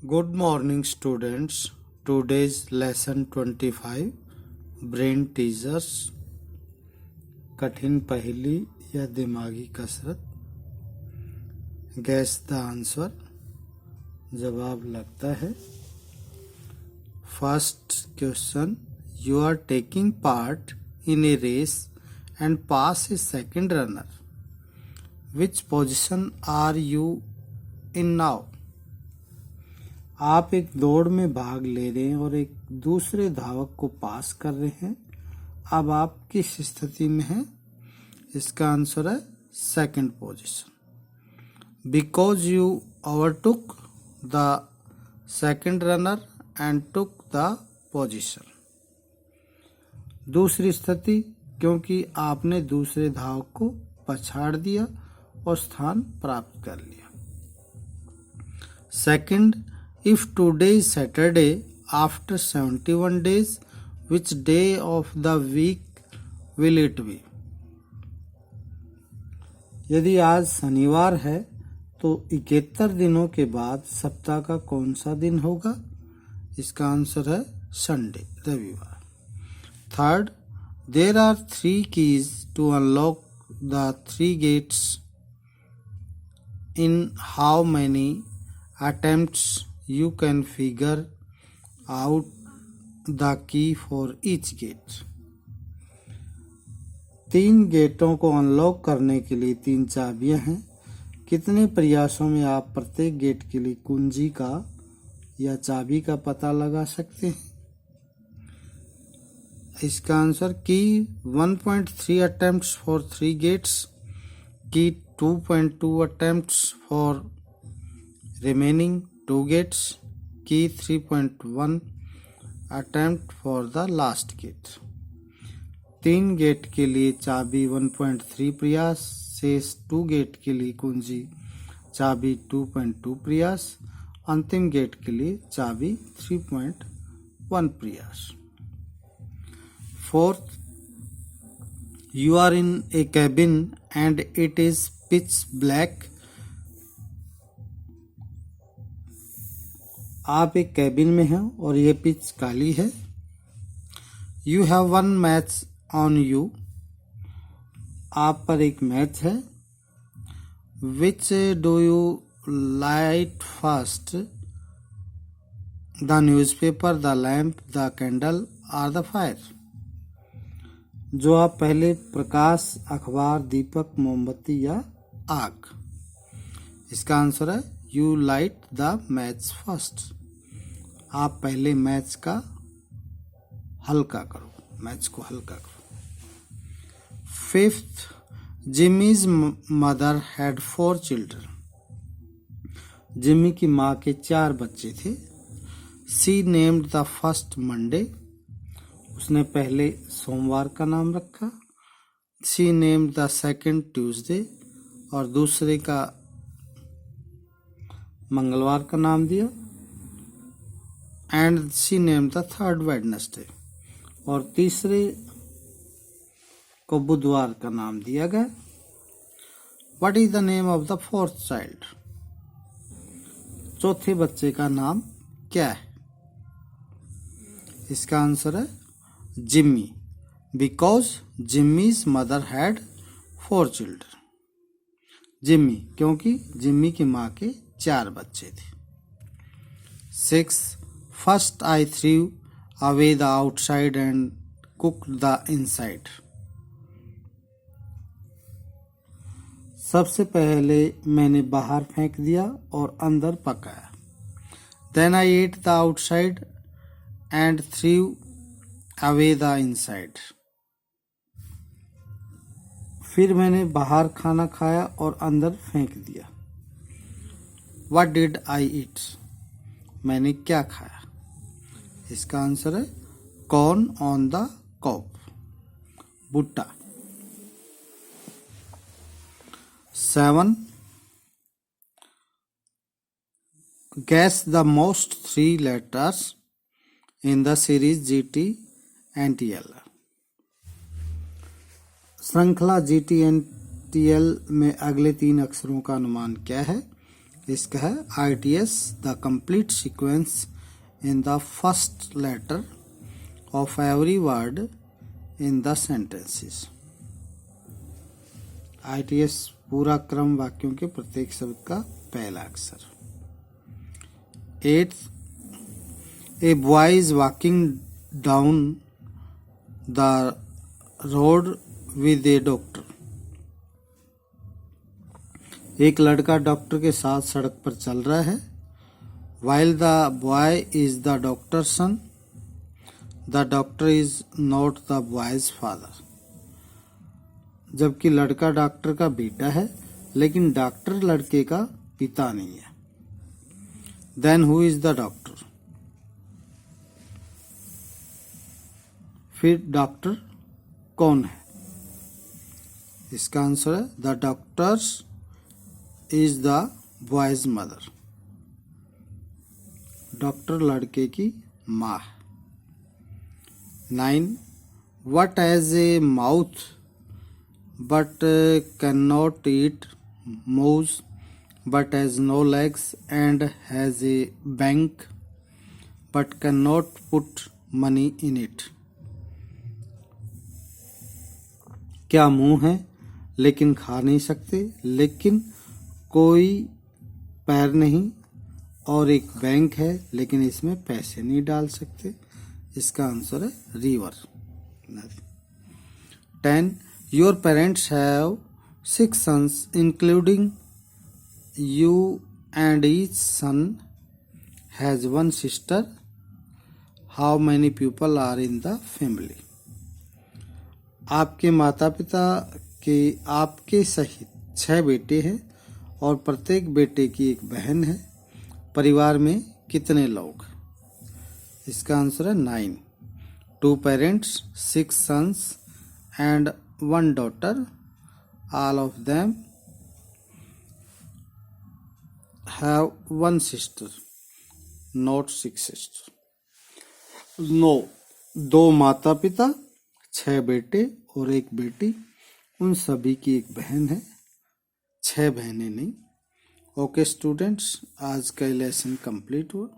Good morning, students. Today's lesson 25 Brain Teasers. कठिन पहेली या दिमागी कसरत. Guess the answer. जवाब लगता है. First question. You are taking part in a race and pass a second runner. Which position are you in now? आप एक दौड़ में भाग ले रहे हैं और एक दूसरे धावक को पास कर रहे हैं. अब आप किस स्थिति में हैं? इसका आंसर है second position. Because you overtook the second runner and took the position. दूसरी स्थिति, क्योंकि आपने दूसरे धावक को पछाड़ दिया और स्थान प्राप्त कर लिया. Second, if today is Saturday after 71 days, which day of the week will it be? यदि आज शनिवार है तो 71 दिनों के बाद सप्ताह का कौन सा दिन होगा? इसका आंसर है संडे, रविवार. Third, there are 3 keys to unlock the 3 gates. In how many attempts you can figure out the key for each gate? 3 गेटों को अनलॉक करने के लिए 3 चाबियां हैं. कितने प्रयासों में आप प्रत्येक गेट के लिए कुंजी का या चाबी का पता लगा सकते हैं? इसका आंसर की 1.3 attempts for 3 gates, की 2.2 attempts for remaining 2 gates, की 3.1 attempt for the last gate. 3 gate के लिए चाबी 1.3 प्रयास, शेष 2 गेट के लिए कुंजी चाबी 2.2 प्रयास, अंतिम गेट के लिए चाबी 3.1 प्रयास. Fourth, you are in a cabin and it is pitch black. आप एक कैबिन में हैं और ये पिच काली है. You have one match on you. आप पर एक मैच है. Which do you light first? The newspaper, the lamp, the candle or the fire? जो आप पहले प्रकाश, अखबार, दीपक, मोमबत्ती या आग? इसका आंसर है You light the match first. आप पहले मैच को हल्का करो. Fifth, Jimmy's mother had 4 children. Jimmy की माँ के 4 बच्चे थे. सी नेम्ड द फर्स्ट मंडे. उसने पहले सोमवार का नाम रखा. सी नेम्ड द सेकंड ट्यूसडे. और दूसरे का मंगलवार का नाम दिया. And she name the third Wednesday. और तीसरे को बुधवार का नाम दिया गया. What is the name of the fourth child? चौथे बच्चे का नाम क्या है? इसका आंसर है Jimmy. Because Jimmy's mother had 4 children. Jimmy, क्योंकि जिम्मी की माँ के 4 बच्चे थे. 6, first I threw away the outside and cook the inside. सबसे पहले मैंने बाहर फेंक दिया और अंदर पकाया. Then I ate the outside and threw away the inside. फिर मैंने बाहर खाना खाया और अंदर फेंक दिया. What did I eat? मैंने क्या खाया? इसका आंसर है कॉर्न ऑन द कॉब, भुट्टा. 7, guess the most 3 letters in the series GT and TL. श्रृंखला GT and TL में अगले 3 अक्षरों का अनुमान क्या है? इसका है ITS the complete sequence in the first letter of every word in the sentences. ITS पूरा क्रम वाक्यों के प्रत्येक शब्द का पहला अक्षर। 8th, a boy is walking down the road with a doctor। एक लड़का डॉक्टर के साथ सड़क पर चल रहा है। While the boy is the doctor's son, the doctor is not the boy's father। जबकि लड़का डॉक्टर का बेटा है, लेकिन डॉक्टर लड़के का पिता नहीं है। Then who is the doctor? फिर डॉक्टर कौन है? इसका आंसर है the doctors is the boys mother. Doctor लड़के की माँ है। 9, what has a mouth but cannot eat, moves but has no legs, and has a bank but cannot put money in it। क्या मुंह है लेकिन खा नहीं सकते, लेकिन कोई पैर नहीं, और एक बैंक है लेकिन इसमें पैसे नहीं डाल सकते। इसका आंसर है river. 10, your parents have 6 sons including you and each son has 1 sister। How many people are in the family? आपके माता पिता के आपके सहित 6 बेटे हैं और प्रत्येक बेटे की एक बहन है। परिवार में कितने लोग? इसका आंसर है 9। 2 parents, 6 sons and 1 daughter। All of them have 1 sister, not 6 sisters। 9, 2 माता पिता, 6 बेटे और 1 बेटी, उन सभी की एक बहन है, 6 बहनें नहीं। ओके स्टूडेंट्स, आज का लेसन कंप्लीट हुआ।